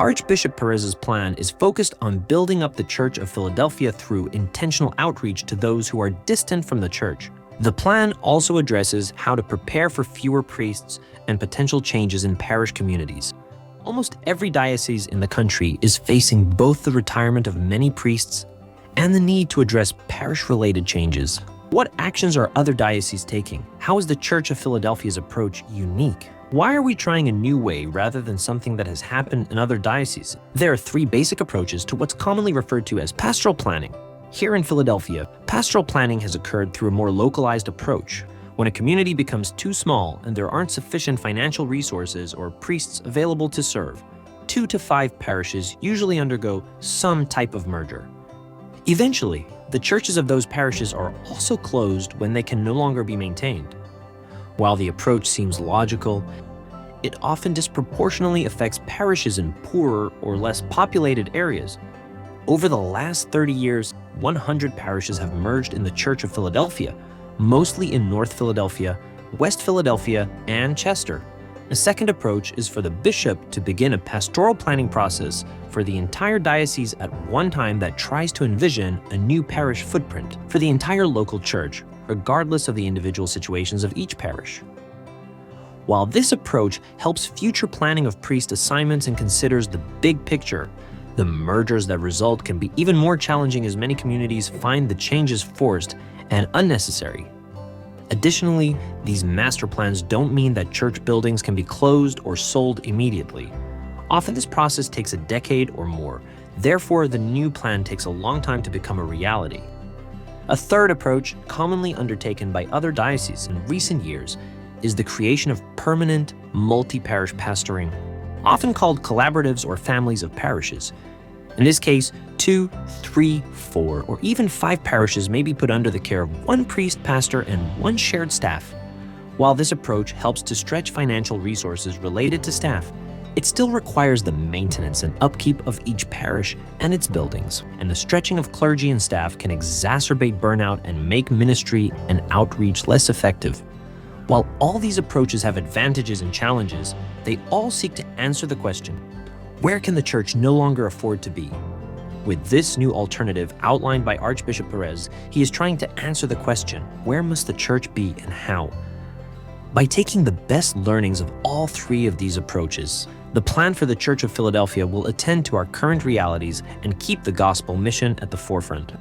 Archbishop Perez's plan is focused on building up the Church of Philadelphia through intentional outreach to those who are distant from the church. The plan also addresses how to prepare for fewer priests and potential changes in parish communities. Almost every diocese in the country is facing both the retirement of many priests and the need to address parish-related changes. What actions are other dioceses taking? How is the Church of Philadelphia's approach unique? Why are we trying a new way rather than something that has happened in other dioceses? There are three basic approaches to what's commonly referred to as pastoral planning. Here in Philadelphia, pastoral planning has occurred through a more localized approach. When a community becomes too small and there aren't sufficient financial resources or priests available to serve, 2 to 5 parishes usually undergo some type of merger. Eventually, the churches of those parishes are also closed when they can no longer be maintained. While the approach seems logical, it often disproportionately affects parishes in poorer or less populated areas. Over the last 30 years, 100 parishes have merged in the Church of Philadelphia, mostly in North Philadelphia, West Philadelphia, and Chester. A second approach is for the bishop to begin a pastoral planning process for the entire diocese at one time that tries to envision a new parish footprint for the entire local church, regardless of the individual situations of each parish. While this approach helps future planning of priest assignments and considers the big picture, the mergers that result can be even more challenging as many communities find the changes forced and unnecessary. Additionally, these master plans don't mean that church buildings can be closed or sold immediately. Often this process takes a decade or more. Therefore, the new plan takes a long time to become a reality. A third approach, commonly undertaken by other dioceses in recent years, is the creation of permanent multi-parish pastoring, often called collaboratives or families of parishes. In this case, 2, 3, 4, or even 5 parishes may be put under the care of one priest, pastor, and one shared staff. While this approach helps to stretch financial resources related to staff, it still requires the maintenance and upkeep of each parish and its buildings, and the stretching of clergy and staff can exacerbate burnout and make ministry and outreach less effective. While all these approaches have advantages and challenges, they all seek to answer the question, where can the church no longer afford to be? With this new alternative outlined by Archbishop Perez, he is trying to answer the question, where must the church be and how? By taking the best learnings of all three of these approaches, the plan for the Church of Philadelphia will attend to our current realities and keep the gospel mission at the forefront.